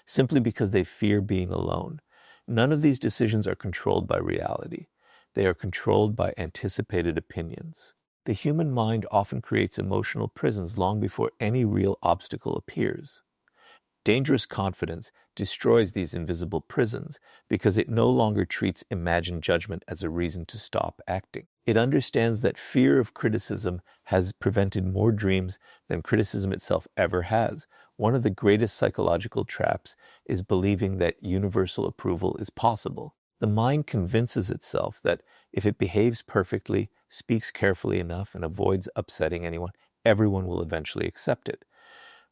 simply because they fear being alone. None of these decisions are controlled by reality. They are controlled by anticipated opinions. The human mind often creates emotional prisons long before any real obstacle appears. Dangerous confidence destroys these invisible prisons because it no longer treats imagined judgment as a reason to stop acting. It understands that fear of criticism has prevented more dreams than criticism itself ever has. One of the greatest psychological traps is believing that universal approval is possible. The mind convinces itself that if it behaves perfectly, speaks carefully enough, and avoids upsetting anyone, everyone will eventually accept it.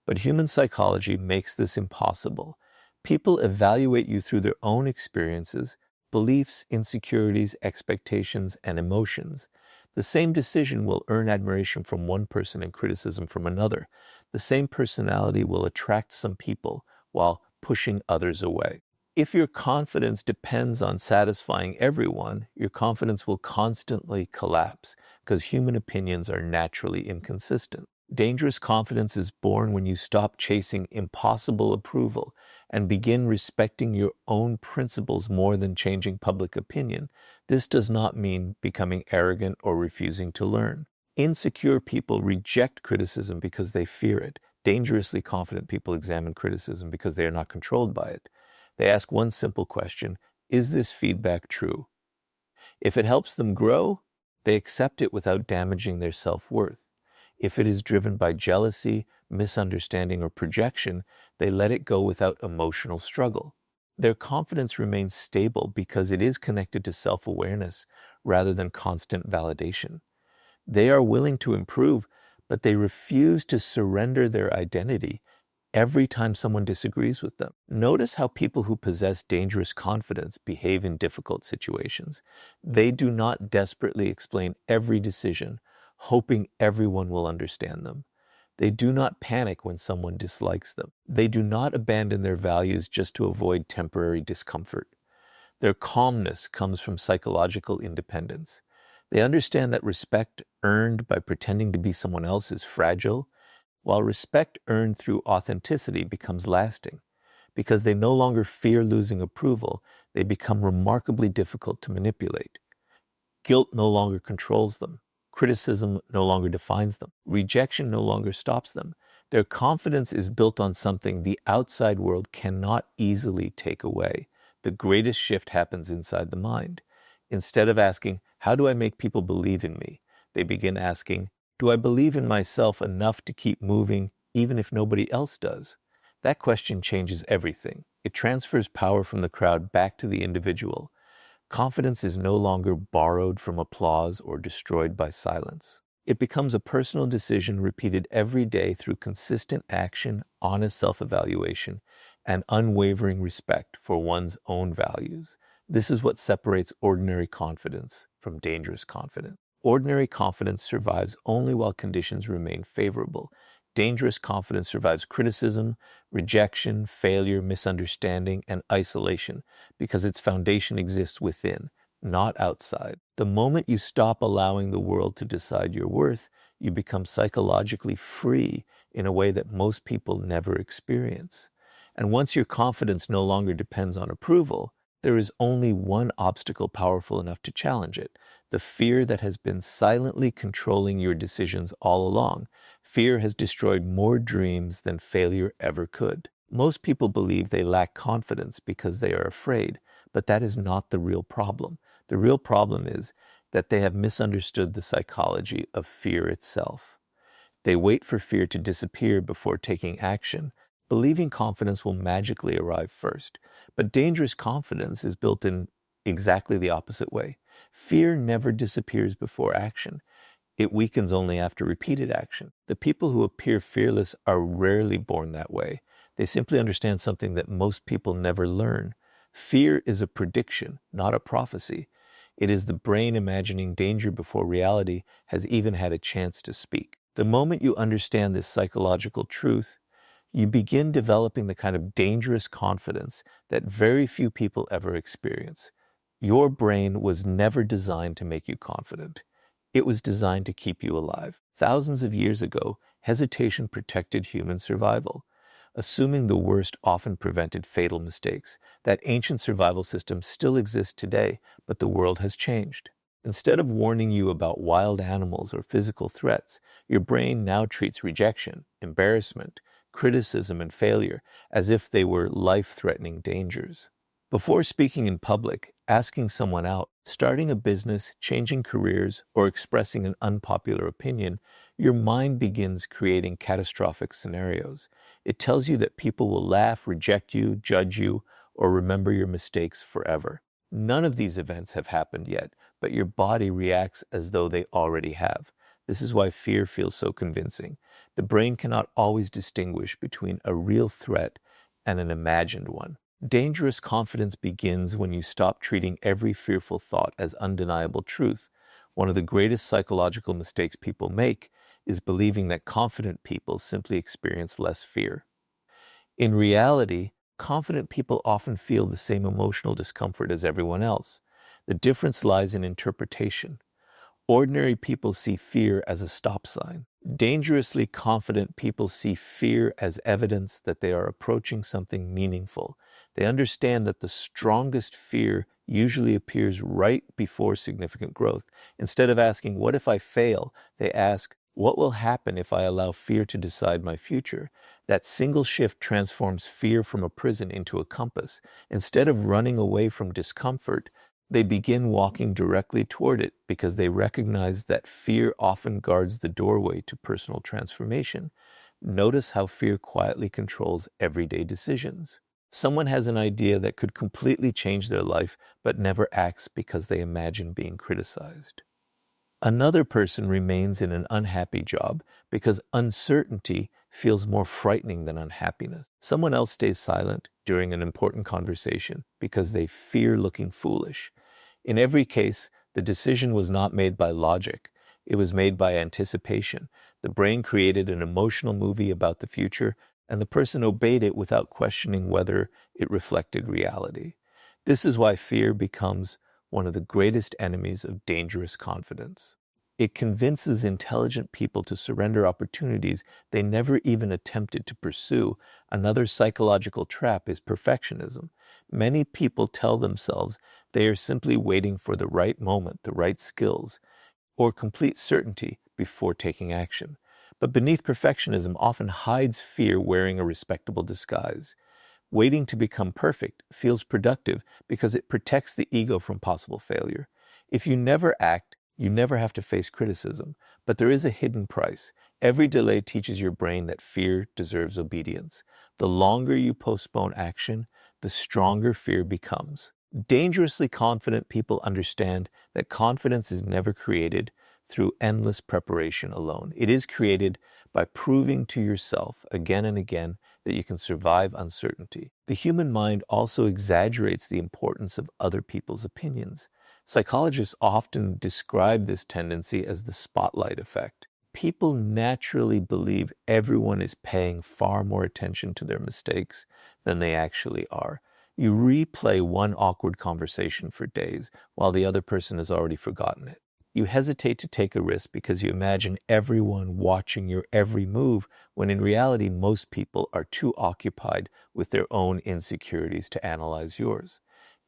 But human psychology makes this impossible. People evaluate you through their own experiences, beliefs, insecurities, expectations, and emotions. The same decision will earn admiration from one person and criticism from another. The same personality will attract some people while pushing others away. If your confidence depends on satisfying everyone, your confidence will constantly collapse because human opinions are naturally inconsistent. Dangerous confidence is born when you stop chasing impossible approval and begin respecting your own principles more than changing public opinion. This does not mean becoming arrogant or refusing to learn. Insecure people reject criticism because they fear it. Dangerously confident people examine criticism because they are not controlled by it. They ask one simple question: is this feedback true? If it helps them grow, they accept it without damaging their self-worth. If it is driven by jealousy, misunderstanding, or projection, they let it go without emotional struggle. Their confidence remains stable because it is connected to self-awareness rather than constant validation. They are willing to improve, but they refuse to surrender their identity every time someone disagrees with them. Notice how people who possess dangerous confidence behave in difficult situations. They do not desperately explain every decision, hoping everyone will understand them. They do not panic when someone dislikes them. They do not abandon their values just to avoid temporary discomfort. Their calmness comes from psychological independence. They understand that respect earned by pretending to be someone else is fragile, while respect earned through authenticity becomes lasting. Because they no longer fear losing approval, they become remarkably difficult to manipulate. Guilt no longer controls them. Criticism no longer defines them. Rejection no longer stops them. Their confidence is built on something the outside world cannot easily take away. The greatest shift happens inside the mind. Instead of asking, how do I make people believe in me? They begin asking, do I believe in myself enough to keep moving even if nobody else does? That question changes everything. It transfers power from the crowd back to the individual. Confidence is no longer borrowed from applause or destroyed by silence. It becomes a personal decision repeated every day through consistent action, honest self-evaluation, and unwavering respect for one's own values. This is what separates ordinary confidence from dangerous confidence. Ordinary confidence survives only while conditions remain favorable. Dangerous confidence survives criticism, rejection, failure, misunderstanding, and isolation because its foundation exists within, not outside. The moment you stop allowing the world to decide your worth, you become psychologically free in a way that most people never experience. And once your confidence no longer depends on approval, there is only one obstacle powerful enough to challenge it: the fear that has been silently controlling your decisions all along. Fear has destroyed more dreams than failure ever could. Most people believe they lack confidence because they are afraid, but that is not the real problem. The real problem is that they have misunderstood the psychology of fear itself. They wait for fear to disappear before taking action, believing confidence will magically arrive first. But dangerous confidence is built in exactly the opposite way. Fear never disappears before action. It weakens only after repeated action. The people who appear fearless are rarely born that way. They simply understand something that most people never learn. Fear is a prediction, not a prophecy. It is the brain imagining danger before reality has even had a chance to speak. The moment you understand this psychological truth, you begin developing the kind of dangerous confidence that very few people ever experience. Your brain was never designed to make you confident. It was designed to keep you alive. Thousands of years ago, hesitation protected human survival. Assuming the worst often prevented fatal mistakes. That ancient survival system still exists today, but the world has changed. Instead of warning you about wild animals or physical threats, your brain now treats rejection, embarrassment, criticism, and failure as if they were life-threatening dangers. Before speaking in public, asking someone out, starting a business, changing careers, or expressing an unpopular opinion, your mind begins creating catastrophic scenarios. It tells you that people will laugh, reject you, judge you, or remember your mistakes forever. None of these events have happened yet, but your body reacts as though they already have. This is why fear feels so convincing. The brain cannot always distinguish between a real threat and an imagined one. Dangerous confidence begins when you stop treating every fearful thought as undeniable truth. One of the greatest psychological mistakes people make is believing that confident people simply experience less fear. In reality, confident people often feel the same emotional discomfort as everyone else. The difference lies in interpretation. Ordinary people see fear as a stop sign. Dangerously confident people see fear as evidence that they are approaching something meaningful. They understand that the strongest fear usually appears right before significant growth. Instead of asking, "What if I fail?" they ask, "What will happen if I allow fear to decide my future?" That single shift transforms fear from a prison into a compass. Instead of running away from discomfort, they begin walking directly toward it because they recognize that fear often guards the doorway to personal transformation. Notice how fear quietly controls everyday decisions. Someone has an idea that could completely change their life, but never acts because they imagine being criticized. Another person remains in an unhappy job because uncertainty feels more frightening than unhappiness. Someone else stays silent during an important conversation because they fear looking foolish. In every case, the decision was not made by logic. It was made by anticipation. The brain created an emotional movie about the future, and the person obeyed it without questioning whether it reflected reality. This is why fear becomes one of the greatest enemies of dangerous confidence. It convinces intelligent people to surrender opportunities they never even attempted to pursue. Another psychological trap is perfectionism. Many people tell themselves they are simply waiting for the right moment, the right skills, or complete certainty before taking action. But beneath perfectionism often hides fear wearing a respectable disguise. Waiting to become perfect feels productive because it protects the ego from possible failure. If you never act, you never have to face criticism. But there is a hidden price. Every delay teaches your brain that fear deserves obedience. The longer you postpone action, the stronger fear becomes. Dangerously confident people understand that confidence is never created through endless preparation alone. It is created by proving to yourself again and again that you can survive uncertainty. The human mind also exaggerates the importance of other people's opinions. Psychologists often describe this tendency as the spotlight effect. People naturally believe everyone is paying far more attention to their mistakes than they actually are. You replay one awkward conversation for days while the other person has already forgotten it. You hesitate to take a risk because you imagine everyone watching your every move, when in reality, most people are too occupied with their own insecurities to analyze yours.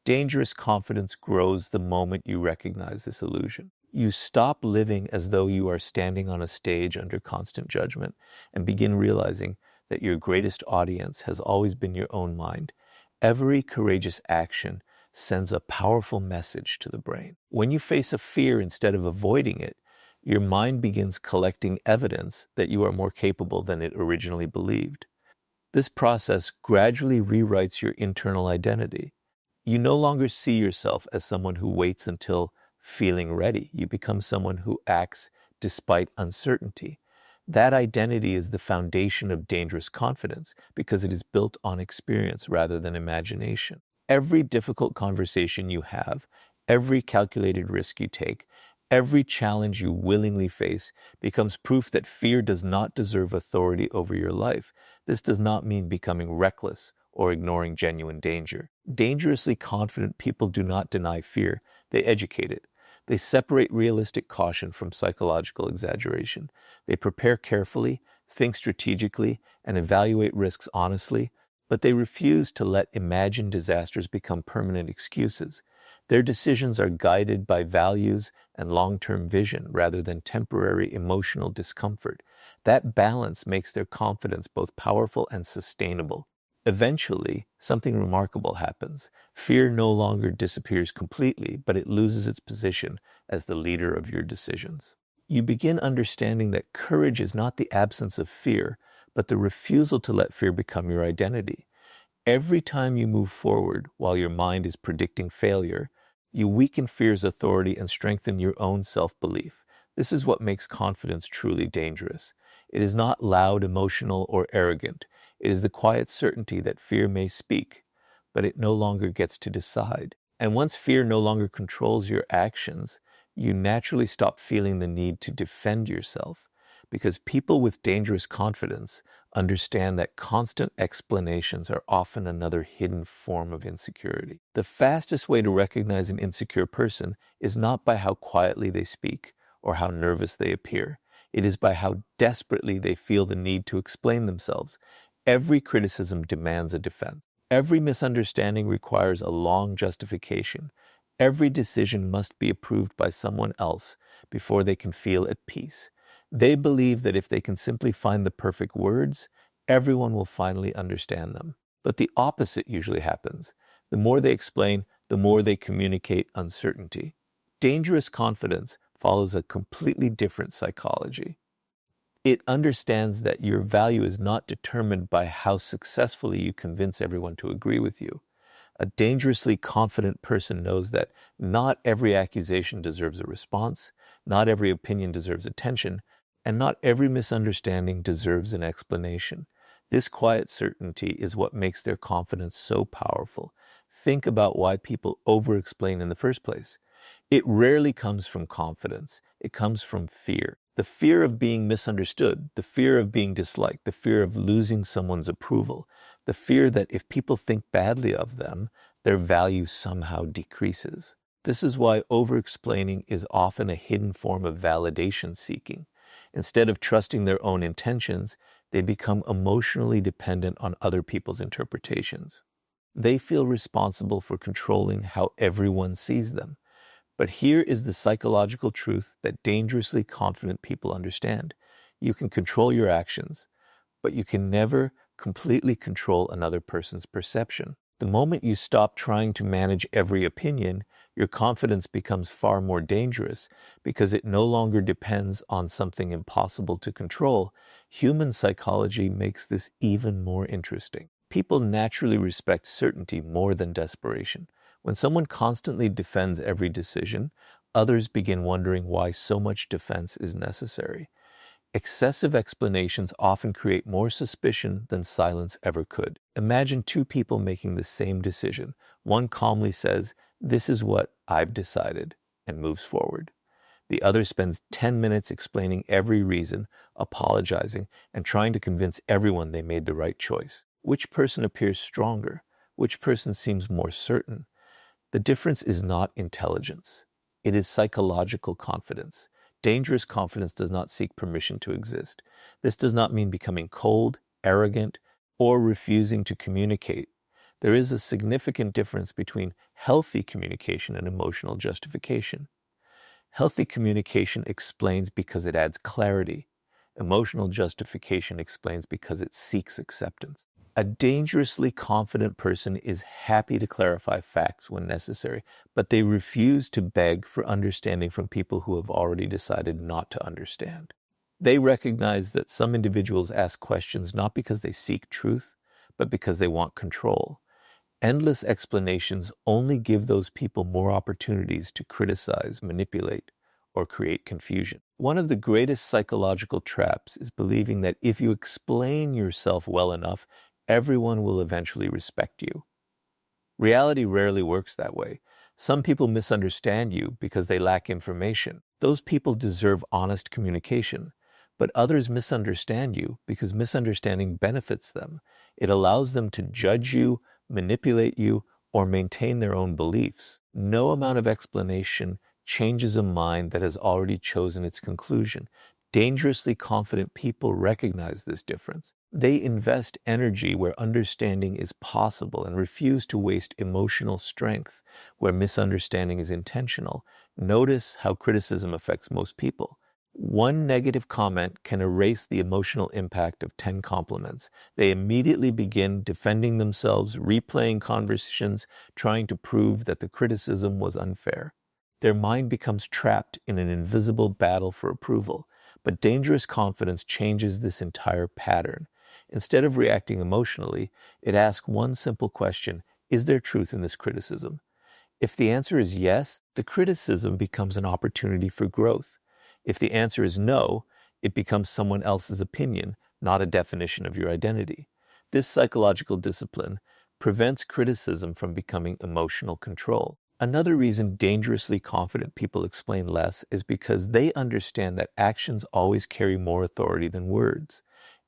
Dangerous confidence grows the moment you recognize this illusion. You stop living as though you are standing on a stage under constant judgment and begin realizing that your greatest audience has always been your own mind. Every courageous action sends a powerful message to the brain. When you face a fear instead of avoiding it, your mind begins collecting evidence that you are more capable than it originally believed. This process gradually rewrites your internal identity. You no longer see yourself as someone who waits until feeling ready. You become someone who acts despite uncertainty. That identity is the foundation of dangerous confidence because it is built on experience rather than imagination. Every difficult conversation you have, every calculated risk you take, every challenge you willingly face becomes proof that fear does not deserve authority over your life. This does not mean becoming reckless or ignoring genuine danger. Dangerously confident people do not deny fear, they educate it. They separate realistic caution from psychological exaggeration. They prepare carefully, think strategically, and evaluate risks honestly, but they refuse to let imagined disasters become permanent excuses. Their decisions are guided by values and long-term vision rather than temporary emotional discomfort. That balance makes their confidence both powerful and sustainable. Eventually, something remarkable happens. Fear no longer disappears completely, but it loses its position as the leader of your decisions. You begin understanding that courage is not the absence of fear, but the refusal to let fear become your identity. Every time you move forward while your mind is predicting failure, you weaken fear's authority and strengthen your own self-belief. This is what makes confidence truly dangerous. It is not loud, emotional, or arrogant. It is the quiet certainty that fear may speak, but it no longer gets to decide. And once fear no longer controls your actions, you naturally stop feeling the need to defend yourself, because people with dangerous confidence understand that constant explanations are often another hidden form of insecurity. The fastest way to recognize an insecure person is not by how quietly they speak or how nervous they appear. It is by how desperately they feel the need to explain themselves. Every criticism demands a defense. Every misunderstanding requires a long justification. Every decision must be approved by someone else before they can feel at peace. They believe that if they can simply find the perfect words, everyone will finally understand them. But the opposite usually happens. The more they explain, the more they communicate uncertainty. Dangerous confidence follows a completely different psychology. It understands that your value is not determined by how successfully you convince everyone to agree with you. A dangerously confident person knows that not every accusation deserves a response, not every opinion deserves attention, and not every misunderstanding deserves an explanation. This quiet certainty is what makes their confidence so powerful. Think about why people over-explain in the first place. It rarely comes from confidence. It comes from fear. The fear of being misunderstood, the fear of being disliked, the fear of losing someone's approval, the fear that if people think badly of them, their value somehow decreases. This is why over-explaining is often a hidden form of validation seeking. Instead of trusting their own intentions, they become emotionally dependent on other people's interpretations. They feel responsible for controlling how everyone sees them. But here is the psychological truth that dangerously confident people understand. You can control your actions, but you can never completely control another person's perception. The moment you stop trying to manage every opinion, your confidence becomes far more dangerous because it no longer depends on something impossible to control. Human psychology makes this even more interesting. People naturally respect certainty more than desperation. When someone constantly defends every decision, others begin wondering why so much defense is necessary. Excessive explanations often create more suspicion than silence ever could. Imagine two people making the same decision. One calmly says, "This is what I've decided," and moves forward. The other spends 10 minutes explaining every reason, apologizing, and trying to convince everyone they made the right choice. Which person appears stronger? Which person seems more certain? The difference is not intelligence. It is psychological confidence. Dangerous confidence does not seek permission to exist. This does not mean becoming cold, arrogant, or refusing to communicate. There is a significant difference between healthy communication and emotional justification. Healthy communication explains because it adds clarity. Emotional justification explains because it seeks acceptance. A dangerously confident person is happy to clarify facts when necessary, but they refuse to beg for understanding from people who have already decided not to understand. They recognize that some individuals ask questions not because they seek truth, but because they want control. Endless explanations only give those people more opportunities to criticize, manipulate, or create confusion. One of the greatest psychological traps is believing that if you explain yourself well enough, everyone will eventually respect you. Reality rarely works that way. Some people misunderstand you because they lack information. Those people deserve honest communication. But others misunderstand you because misunderstanding benefits them. It allows them to judge you, manipulate you, or maintain their own beliefs. No amount of explanation changes a mind that has already chosen its conclusion. Dangerously confident people recognize this difference. They invest energy where understanding is possible and refuse to waste emotional strength where misunderstanding is intentional. Notice how criticism affects most people. One negative comment can erase the emotional impact of 10 compliments. They immediately begin defending themselves, replaying conversations, trying to prove that the criticism was unfair. Their mind becomes trapped in an invisible battle for approval. But dangerous confidence changes this entire pattern. Instead of reacting emotionally, it asks one simple question: is there truth in this criticism? If the answer is yes, the criticism becomes an opportunity for growth. If the answer is no, it becomes someone else's opinion, not a definition of your identity. This psychological discipline prevents criticism from becoming emotional control. Another reason dangerously confident people explain less is because they understand that actions always carry more authority than words.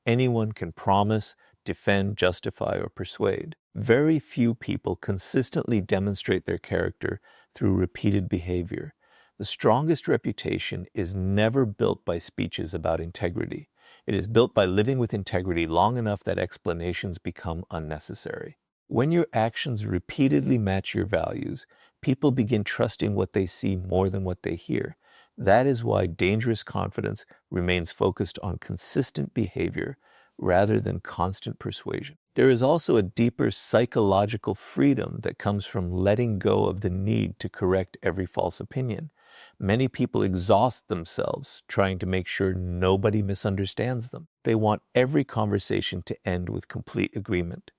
Anyone can promise, defend, justify, or persuade. Very few people consistently demonstrate their character through repeated behavior. The strongest reputation is never built by speeches about integrity. It is built by living with integrity long enough that explanations become unnecessary. When your actions repeatedly match your values, people begin trusting what they see more than what they hear. That is why dangerous confidence remains focused on consistent behavior rather than constant persuasion. There is also a deeper psychological freedom that comes from letting go of the need to correct every false opinion. Many people exhaust themselves trying to make sure nobody misunderstands them. They want every conversation to end with complete agreement.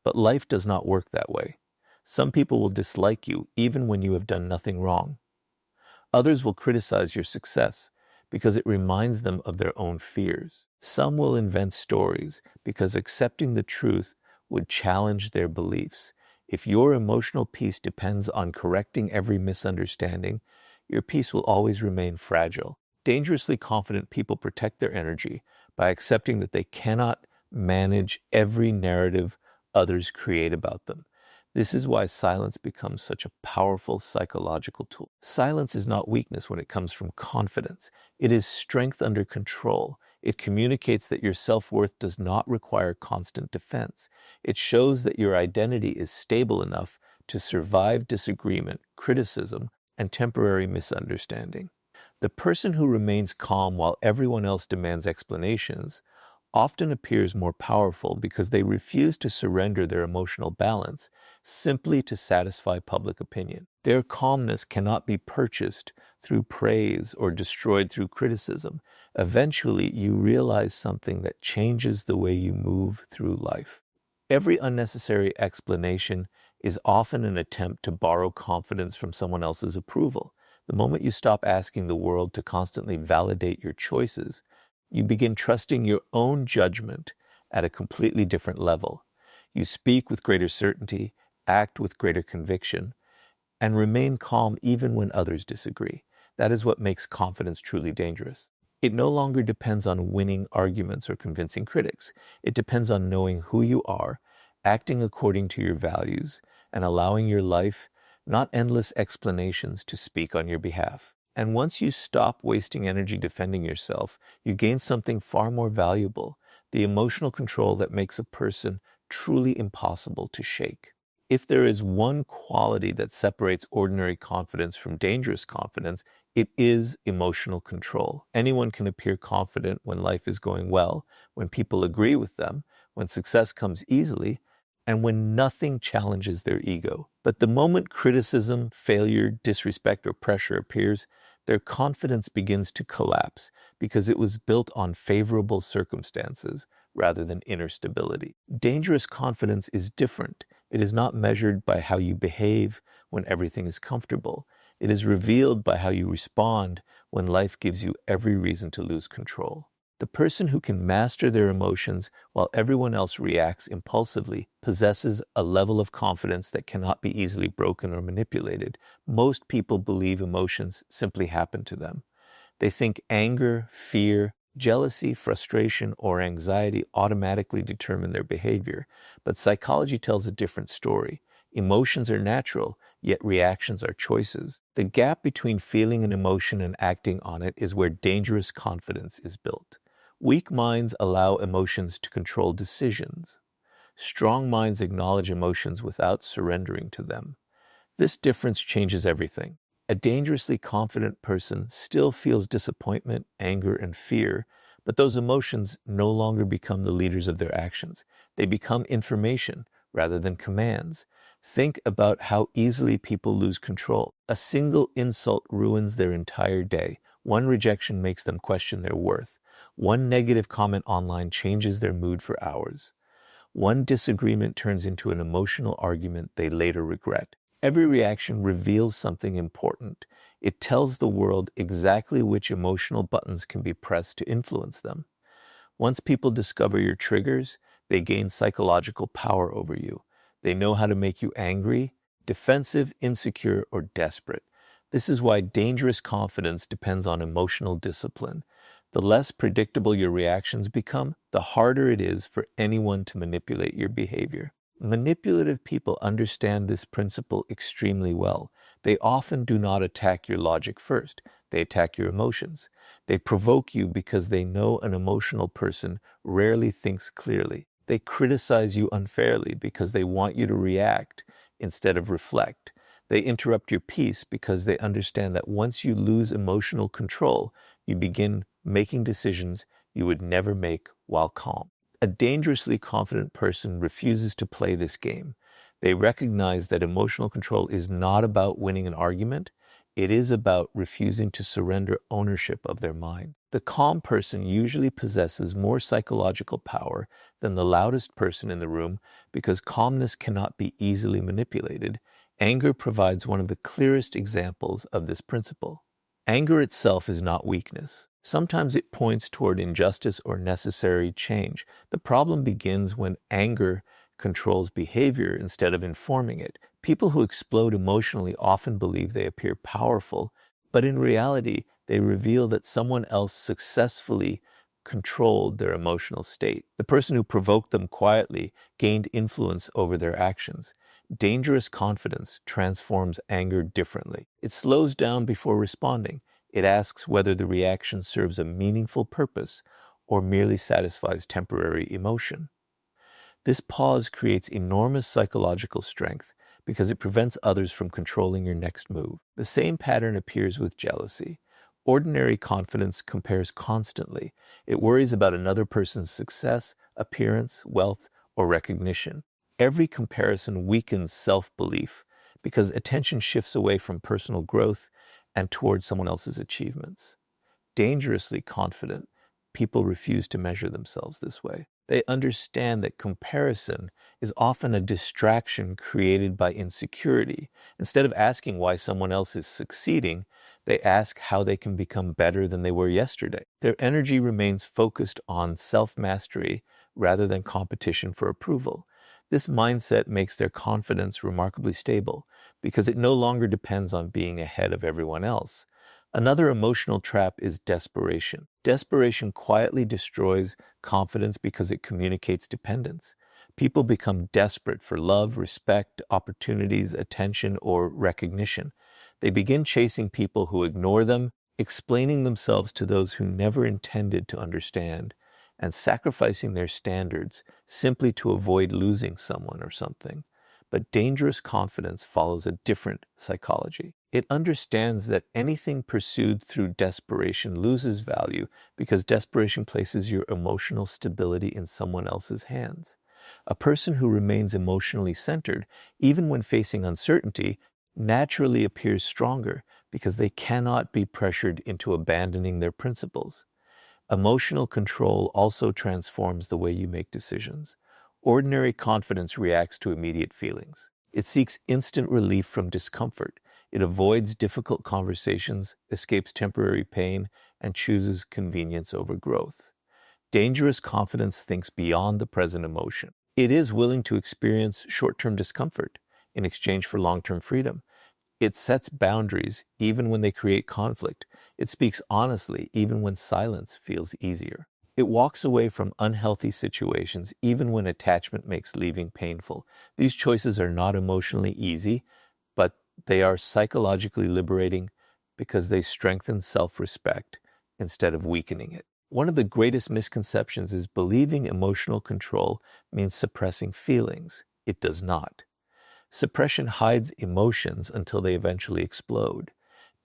But life does not work that way. Some people will dislike you even when you have done nothing wrong. Others will criticize your success because it reminds them of their own fears. Some will invent stories because accepting the truth would challenge their beliefs. If your emotional peace depends on correcting every misunderstanding, your peace will always remain fragile. Dangerously confident people protect their energy by accepting that they cannot manage every narrative others create about them. This is why silence becomes such a powerful psychological tool. Silence is not weakness when it comes from confidence. It is strength under control. It communicates that your self-worth does not require constant defense. It shows that your identity is stable enough to survive disagreement, criticism, and temporary misunderstanding. The person who remains calm while everyone else demands explanations often appears more powerful because they refuse to surrender their emotional balance simply to satisfy public opinion. Their calmness cannot be purchased through praise or destroyed through criticism. Eventually, you realize something that changes the way you move through life. Every unnecessary explanation is often an attempt to borrow confidence from someone else's approval. The moment you stop asking the world to constantly validate your choices, you begin trusting your own judgment at a completely different level. You speak with greater certainty, act with greater conviction, and remain calm even when others disagree. That is what makes confidence truly dangerous. It no longer depends on winning arguments or convincing critics. It depends on knowing who you are, acting according to your values, and allowing your life, not endless explanations, to speak on your behalf. And once you stop wasting energy defending yourself, you gain something far more valuable: the emotional control that makes a person truly impossible to shake. If there is one quality that separates ordinary confidence from dangerous confidence, it is emotional control. Anyone can appear confident when life is going well, when people agree with them, when success comes easily, and when nothing challenges their ego. But the moment criticism, failure, disrespect, or pressure appears, their confidence begins to collapse because it was built on favorable circumstances rather than inner stability. Dangerous confidence is different. It is not measured by how you behave when everything is comfortable. It is revealed by how you respond when life gives you every reason to lose control. The person who can master their emotions while everyone else reacts impulsively possesses a level of confidence that cannot be easily broken or manipulated. Most people believe emotions simply happen to them. They think anger, fear, jealousy, frustration, or anxiety automatically determine their behavior. But psychology tells a different story. Emotions are natural, yet reactions are choices. The gap between feeling an emotion and acting on it is where dangerous confidence is built. Weak minds allow emotions to control decisions. Strong minds acknowledge emotions without surrendering to them. This difference changes everything. A dangerously confident person still feels disappointment, anger, and fear, but those emotions no longer become the leaders of their actions. They become information rather than commands. Think about how easily people lose control. A single insult ruins their entire day. One rejection makes them question their worth. One negative comment online changes their mood for hours. One disagreement turns into an emotional argument they later regret. Every reaction reveals something important. It tells the world exactly which emotional buttons can be pressed to influence them. Once people discover your triggers, they gain psychological power over you. They know how to make you angry, defensive, insecure, or desperate. This is why dangerous confidence depends on emotional discipline. The less predictable your reactions become, the harder it is for anyone to manipulate your behavior. Manipulative people understand this principle extremely well. They often do not attack your logic first. They attack your emotions. They provoke you because they know an emotional person rarely thinks clearly. They criticize you unfairly because they want you to react instead of reflect. They interrupt your peace because they understand that once you lose emotional control, you begin making decisions you would never make while calm. A dangerously confident person refuses to play this game. They recognize that emotional control is not about winning an argument. It is about refusing to surrender ownership of their mind. The calm person usually possesses more psychological power than the loudest person in the room because calmness cannot be easily manipulated. Anger provides one of the clearest examples of this principle. Anger itself is not weakness. Sometimes it points toward injustice or necessary change. The problem begins when anger controls behavior instead of informing it. People who explode emotionally often believe they appear powerful, but in reality, they reveal that someone else successfully controlled their emotional state. The person who provoked them quietly gained influence over their actions. Dangerous confidence transforms anger differently. It slows down before responding. It asks whether the reaction serves a meaningful purpose or merely satisfies temporary emotion. This pause creates enormous psychological strength because it prevents others from controlling your next move. The same pattern appears with jealousy. Ordinary confidence compares constantly. It worries about another person's success, appearance, wealth, or recognition. Every comparison weakens self-belief because attention shifts away from personal growth and towards someone else's achievements. Dangerously confident people refuse to measure themselves this way. They understand that comparison is often a distraction created by insecurity. Instead of asking why someone else is succeeding, they ask how they can become better than they were yesterday. Their energy remains focused on self-mastery rather than competition for approval. This mindset makes their confidence remarkably stable because it no longer depends on being ahead of everyone else. Another emotional trap is desperation. Desperation quietly destroys confidence because it communicates dependence. People become desperate for love, respect, opportunities, attention, or recognition. They begin chasing people who ignore them, explaining themselves to those who never intended to understand, and sacrificing their standards simply to avoid losing someone or something. But dangerous confidence follows a different psychology. It understands that anything pursued through desperation loses value because desperation places your emotional stability in someone else's hands. A person who remains emotionally centered, even when facing uncertainty, naturally appears stronger because they cannot be pressured into abandoning their principles. Emotional control also transforms the way you make decisions. Ordinary confidence reacts to immediate feelings. It seeks instant relief from discomfort. It avoids difficult conversations, escapes temporary pain, and chooses convenience over growth. Dangerous confidence thinks beyond the present emotion. It is willing to experience short-term discomfort in exchange for long-term freedom. It sets boundaries even when they create conflict. It speaks honestly even when silence feels easier. It walks away from unhealthy situations even when attachment makes leaving painful. These choices are not emotionally easy, but they are psychologically liberating because they strengthen self-respect instead of weakening it. One of the greatest misconceptions is believing emotional control means suppressing feelings. It does not. Suppression hides emotions until they eventually explode.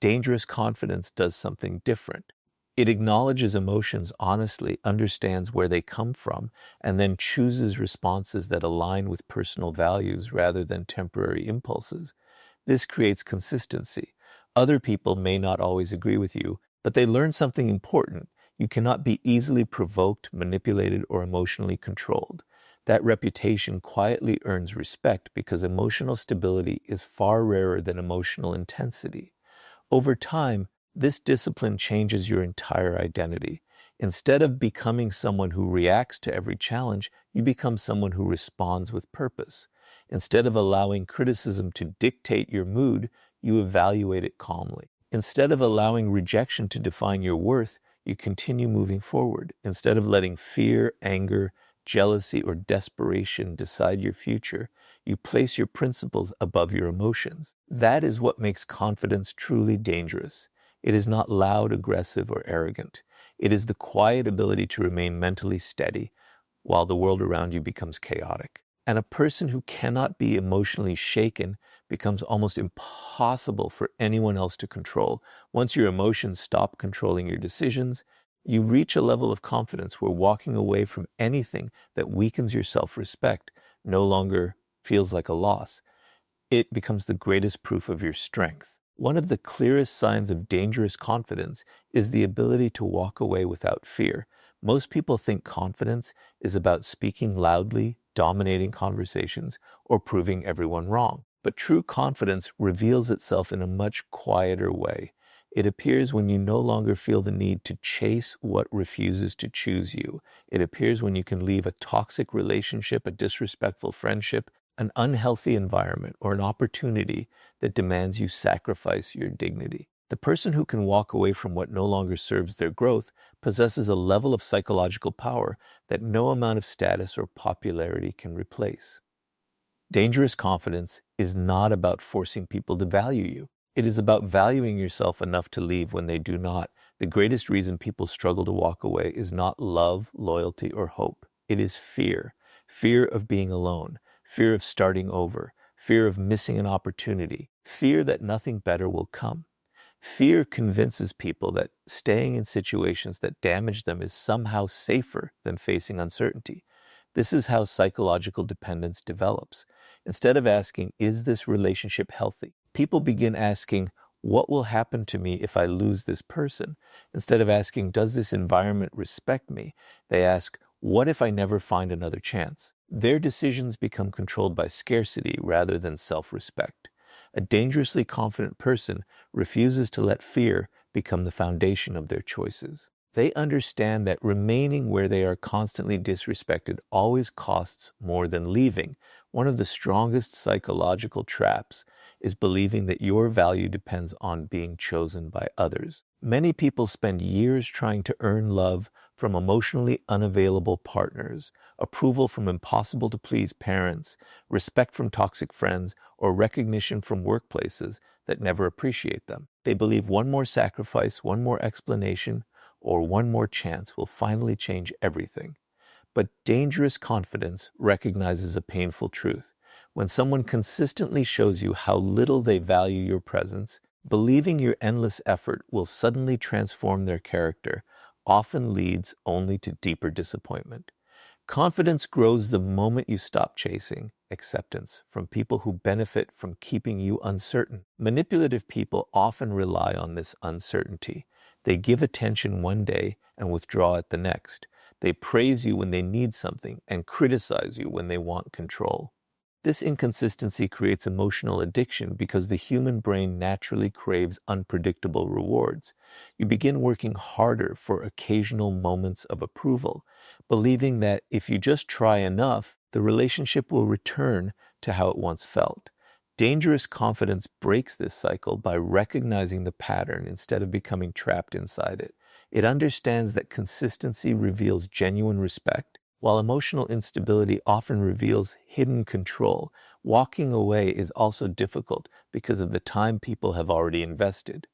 Dangerous confidence does something different. It acknowledges emotions honestly, understands where they come from, and then chooses responses that align with personal values rather than temporary impulses. This creates consistency. Other people may not always agree with you, but they learn something important. You cannot be easily provoked, manipulated, or emotionally controlled. That reputation quietly earns respect because emotional stability is far rarer than emotional intensity. Over time, this discipline changes your entire identity. Instead of becoming someone who reacts to every challenge, you become someone who responds with purpose. Instead of allowing criticism to dictate your mood, you evaluate it calmly. Instead of allowing rejection to define your worth, you continue moving forward. Instead of letting fear, anger, jealousy, or desperation decide your future, you place your principles above your emotions. That is what makes confidence truly dangerous. It is not loud, aggressive, or arrogant. It is the quiet ability to remain mentally steady while the world around you becomes chaotic. And a person who cannot be emotionally shaken becomes almost impossible for anyone else to control. Once your emotions stop controlling your decisions, you reach a level of confidence where walking away from anything that weakens your self-respect no longer feels like a loss. It becomes the greatest proof of your strength. One of the clearest signs of dangerous confidence is the ability to walk away without fear. Most people think confidence is about speaking loudly, dominating conversations, or proving everyone wrong. But true confidence reveals itself in a much quieter way. It appears when you no longer feel the need to chase what refuses to choose you. It appears when you can leave a toxic relationship, a disrespectful friendship, an unhealthy environment, or an opportunity that demands you sacrifice your dignity. The person who can walk away from what no longer serves their growth possesses a level of psychological power that no amount of status or popularity can replace. Dangerous confidence is not about forcing people to value you. It is about valuing yourself enough to leave when they do not. The greatest reason people struggle to walk away is not love, loyalty, or hope. It is fear. Fear of being alone, fear of starting over, fear of missing an opportunity, fear that nothing better will come. Fear convinces people that staying in situations that damage them is somehow safer than facing uncertainty. This is how psychological dependence develops. Instead of asking, is this relationship healthy? People begin asking, what will happen to me if I lose this person? Instead of asking, does this environment respect me? They ask, what if I never find another chance? Their decisions become controlled by scarcity rather than self-respect. A dangerously confident person refuses to let fear become the foundation of their choices. They understand that remaining where they are constantly disrespected always costs more than leaving. One of the strongest psychological traps is believing that your value depends on being chosen by others. Many people spend years trying to earn love from emotionally unavailable partners, approval from impossible to please parents, respect from toxic friends, or recognition from workplaces that never appreciate them. They believe one more sacrifice, one more explanation, or one more chance will finally change everything. But dangerous confidence recognizes a painful truth. When someone consistently shows you how little they value your presence, believing your endless effort will suddenly transform their character often leads only to deeper disappointment. Confidence grows the moment you stop chasing acceptance from people who benefit from keeping you uncertain. Manipulative people often rely on this uncertainty. They give attention one day and withdraw it the next. They praise you when they need something and criticize you when they want control. This inconsistency creates emotional addiction because the human brain naturally craves unpredictable rewards. You begin working harder for occasional moments of approval, believing that if you just try enough, the relationship will return to how it once felt. Dangerous confidence breaks this cycle by recognizing the pattern instead of becoming trapped inside it. It understands that consistency reveals genuine respect, while emotional instability often reveals hidden control. Walking away is also difficult because of the time people have already invested.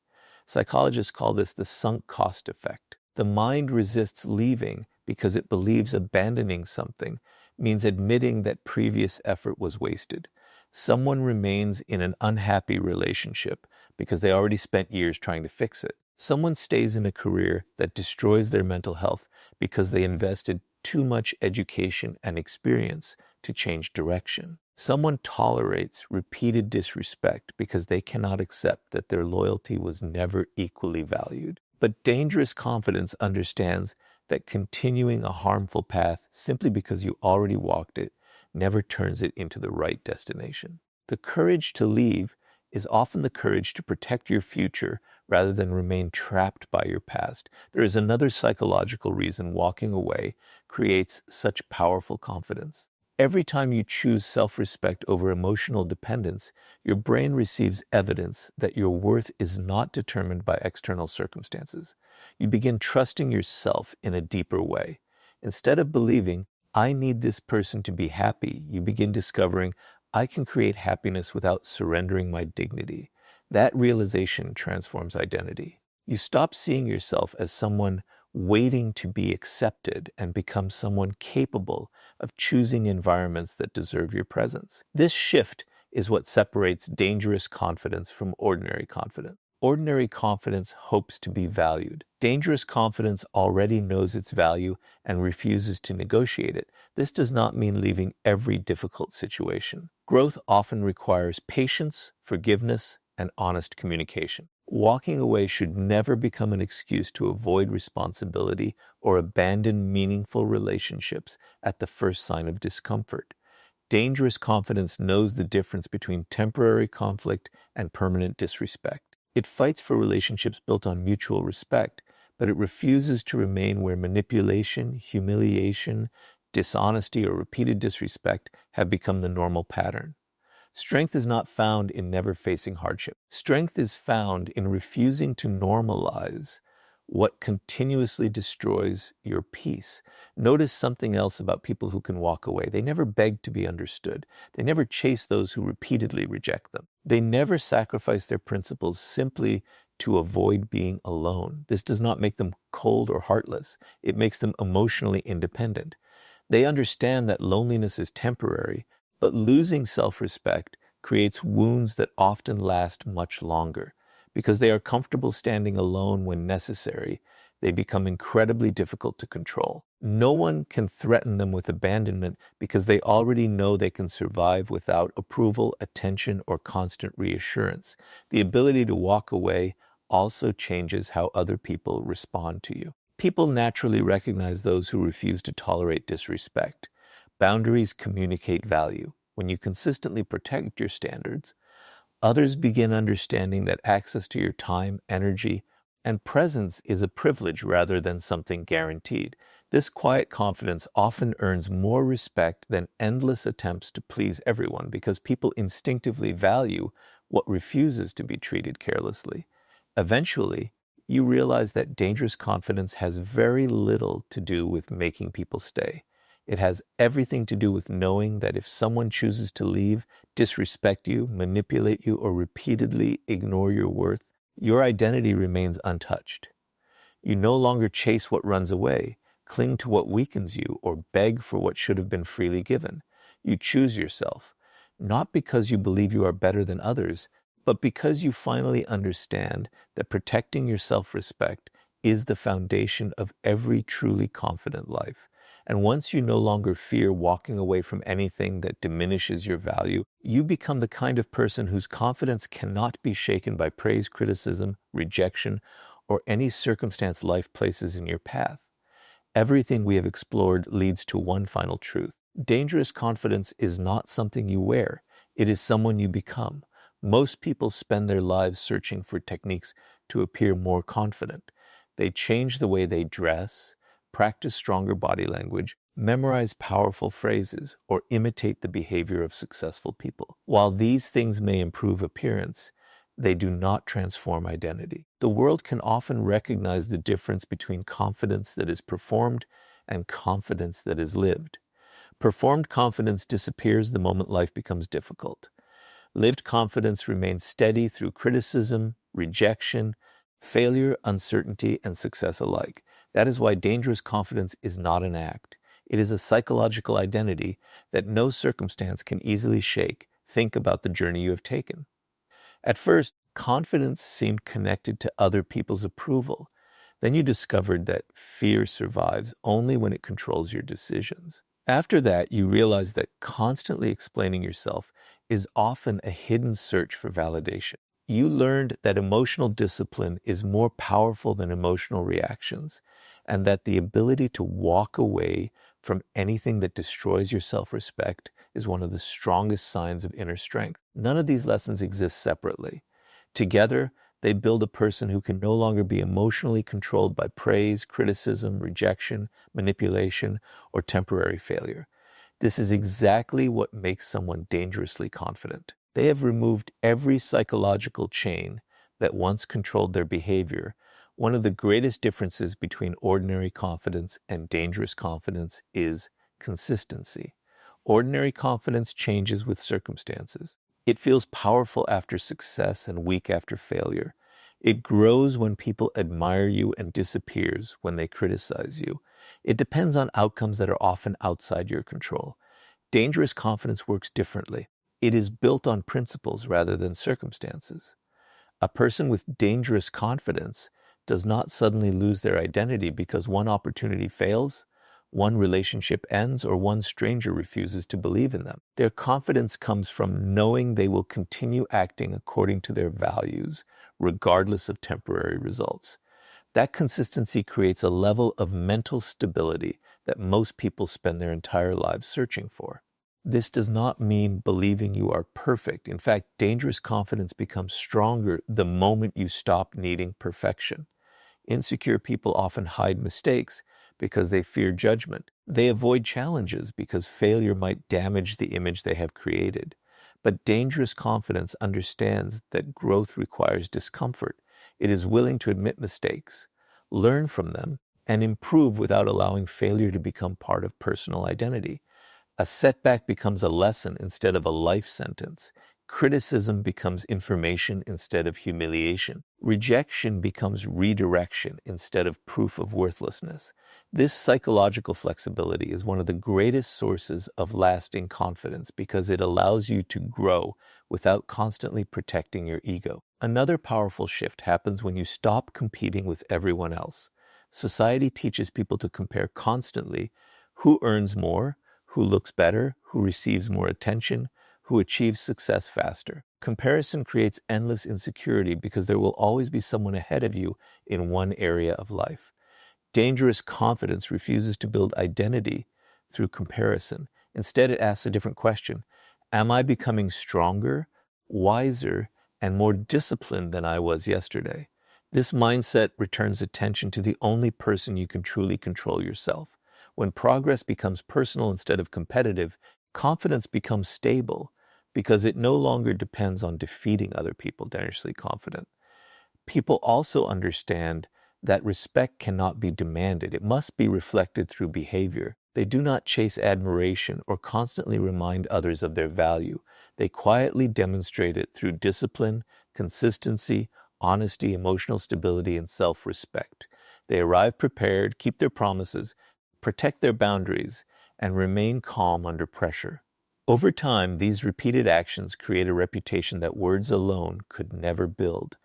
Psychologists call this the sunk cost effect. The mind resists leaving because it believes abandoning something means admitting that previous effort was wasted. Someone remains in an unhappy relationship because they already spent years trying to fix it. Someone stays in a career that destroys their mental health because they invested too much education and experience to change direction. Someone tolerates repeated disrespect because they cannot accept that their loyalty was never equally valued. But dangerous confidence understands that continuing a harmful path simply because you already walked it never turns it into the right destination. The courage to leave is often the courage to protect your future rather than remain trapped by your past. There is another psychological reason walking away creates such powerful confidence. Every time you choose self-respect over emotional dependence, your brain receives evidence that your worth is not determined by external circumstances. You begin trusting yourself in a deeper way. Instead of believing, I need this person to be happy, you begin discovering, I can create happiness without surrendering my dignity. That realization transforms identity. You stop seeing yourself as someone waiting to be accepted and become someone capable of choosing environments that deserve your presence. This shift is what separates dangerous confidence from ordinary confidence. Ordinary confidence hopes to be valued. Dangerous confidence already knows its value and refuses to negotiate it. This does not mean leaving every difficult situation. Growth often requires patience, forgiveness, and honest communication. Walking away should never become an excuse to avoid responsibility or abandon meaningful relationships at the first sign of discomfort. Dangerous confidence knows the difference between temporary conflict and permanent disrespect. It fights for relationships built on mutual respect, but it refuses to remain where manipulation, humiliation, dishonesty, or repeated disrespect have become the normal pattern. Strength is not found in never facing hardship. Strength is found in refusing to normalize what continuously destroys your peace. Notice something else about people who can walk away. They never beg to be understood. They never chase those who repeatedly reject them. They never sacrifice their principles simply to avoid being alone. This does not make them cold or heartless. It makes them emotionally independent. They understand that loneliness is temporary, but losing self-respect creates wounds that often last much longer. Because they are comfortable standing alone when necessary, they become incredibly difficult to control. No one can threaten them with abandonment because they already know they can survive without approval, attention, or constant reassurance. The ability to walk away also changes how other people respond to you. People naturally recognize those who refuse to tolerate disrespect. Boundaries communicate value. When you consistently protect your standards, others begin understanding that access to your time, energy, and presence is a privilege rather than something guaranteed. This quiet confidence often earns more respect than endless attempts to please everyone because people instinctively value what refuses to be treated carelessly. Eventually, you realize that dangerous confidence has very little to do with making people stay. It has everything to do with knowing that if someone chooses to leave, disrespect you, manipulate you, or repeatedly ignore your worth, your identity remains untouched. You no longer chase what runs away, cling to what weakens you, or beg for what should have been freely given. You choose yourself, not because you believe you are better than others, but because you finally understand that protecting your self-respect is the foundation of every truly confident life. And once you no longer fear walking away from anything that diminishes your value, you become the kind of person whose confidence cannot be shaken by praise, criticism, rejection, or any circumstance life places in your path. Everything we have explored leads to one final truth. Dangerous confidence is not something you wear. It is someone you become. Most people spend their lives searching for techniques to appear more confident. They change the way they dress, practice stronger body language, memorize powerful phrases, or imitate the behavior of successful people. While these things may improve appearance, They do not transform identity. The world can often recognize the difference between confidence that is performed and confidence that is lived. Performed confidence disappears the moment life becomes difficult. Lived confidence remains steady through criticism, rejection, failure, uncertainty, and success alike. That is why dangerous confidence is not an act. It is a psychological identity that no circumstance can easily shake. Think about the journey you have taken. At first, confidence seemed connected to other people's approval. Then you discovered that fear survives only when it controls your decisions. After that, you realize that constantly explaining yourself is often a hidden search for validation. You learned that emotional discipline is more powerful than emotional reactions, and that the ability to walk away from anything that destroys your self-respect is one of the strongest signs of inner strength. None of these lessons exist separately. Together, they build a person who can no longer be emotionally controlled by praise, criticism, rejection, manipulation, or temporary failure. This is exactly what makes someone dangerously confident. They have removed every psychological chain that once controlled their behavior. One of the greatest differences between ordinary confidence and dangerous confidence is consistency. Ordinary confidence changes with circumstances. It feels powerful after success and weak after failure. It grows when people admire you and disappears when they criticize you. It depends on outcomes that are often outside your control. Dangerous confidence works differently. It is built on principles rather than circumstances. A person with dangerous confidence does not suddenly lose their identity because one opportunity fails, one relationship ends, or one stranger refuses to believe in them. Their confidence comes from knowing they will continue acting according to their values, regardless of temporary results. That consistency creates a level of mental stability that most people spend their entire lives searching for. This does not mean believing you are perfect. In fact, dangerous confidence becomes stronger the moment you stop needing perfection. Insecure people often hide mistakes because they fear judgment. They avoid challenges because failure might damage the image they have created. But dangerous confidence understands that growth requires discomfort. It is willing to admit mistakes, learn from them, and improve without allowing failure to become part of personal identity. A setback becomes a lesson instead of a life sentence. Criticism becomes information instead of humiliation. Rejection becomes redirection instead of proof of worthlessness. This psychological flexibility is one of the greatest sources of lasting confidence because it allows you to grow without constantly protecting your ego. Another powerful shift happens when you stop competing with everyone else. Society teaches people to compare constantly: who earns more, who looks better, who receives more attention, who achieves success faster. Comparison creates endless insecurity because there will always be someone ahead of you in one area of life. Dangerous confidence refuses to build identity through comparison. Instead, it asks a different question: am I becoming stronger, wiser, and more disciplined than I was yesterday? This mindset returns attention to the only person you can truly control: yourself. When progress becomes personal instead of competitive, confidence becomes stable because it no longer depends on defeating other people. Dangerously confident people also understand that respect cannot be demanded. It must be reflected through behavior. They do not chase admiration or constantly remind others of their value. They quietly demonstrate it through discipline, consistency, honesty, emotional stability, and self-respect. They arrive prepared, keep their promises, protect their boundaries, and remain calm under pressure. Over time, these repeated actions create a reputation that words alone could never build.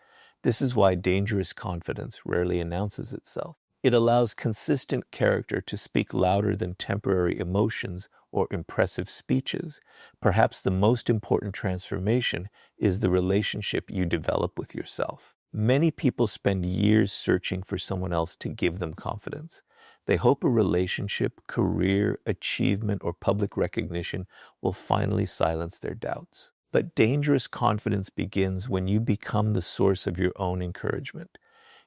This is why dangerous confidence rarely announces itself. It allows consistent character to speak louder than temporary emotions or impressive speeches. Perhaps the most important transformation is the relationship you develop with yourself. Many people spend years searching for someone else to give them confidence. They hope a relationship, career, achievement, or public recognition will finally silence their doubts. But dangerous confidence begins when you become the source of your own encouragement.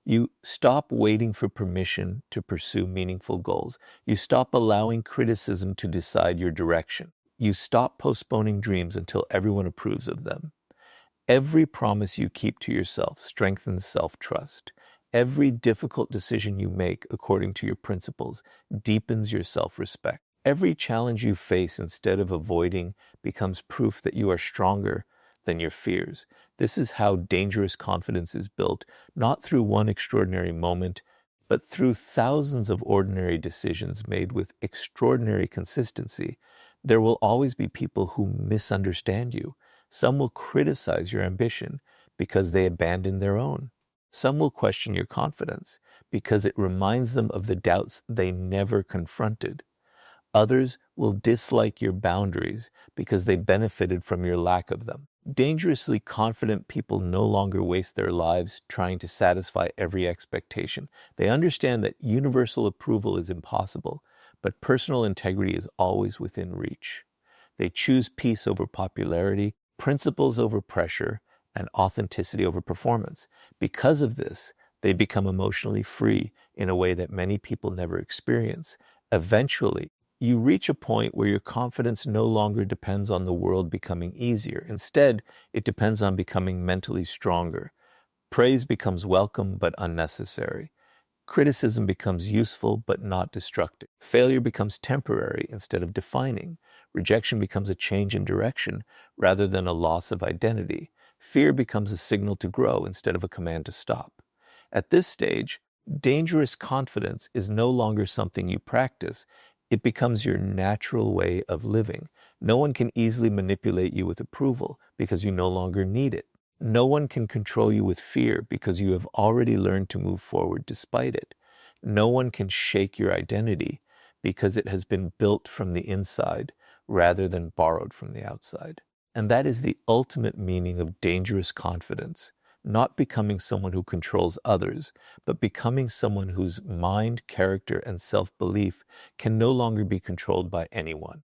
You stop waiting for permission to pursue meaningful goals. You stop allowing criticism to decide your direction. You stop postponing dreams until everyone approves of them. Every promise you keep to yourself strengthens self-trust. Every difficult decision you make according to your principles deepens your self-respect. Every challenge you face instead of avoiding becomes proof that you are stronger than your fears. This is how dangerous confidence is built, not through one extraordinary moment, but through thousands of ordinary decisions made with extraordinary consistency. There will always be people who misunderstand you. Some will criticize your ambition because they abandoned their own. Some will question your confidence because it reminds them of the doubts they never confronted. Others will dislike your boundaries because they benefited from your lack of them. Dangerously confident people no longer waste their lives trying to satisfy every expectation. They understand that universal approval is impossible, but personal integrity is always within reach. They choose peace over popularity, principles over pressure, and authenticity over performance. Because of this, they become emotionally free in a way that many people never experience. Eventually, you reach a point where your confidence no longer depends on the world becoming easier. Instead, it depends on becoming mentally stronger. Praise becomes welcome but unnecessary. Criticism becomes useful but not destructive. Failure becomes temporary instead of defining. Rejection becomes a change in direction rather than a loss of identity. Fear becomes a signal to grow instead of a command to stop. At this stage, dangerous confidence is no longer something you practice. It becomes your natural way of living. No one can easily manipulate you with approval because you no longer need it. No one can control you with fear because you have already learned to move forward despite it. No one can shake your identity because it has been built from the inside rather than borrowed from the outside. And that is the ultimate meaning of dangerous confidence, not becoming someone who controls others, but becoming someone whose mind, character, and self-belief can no longer be controlled by anyone.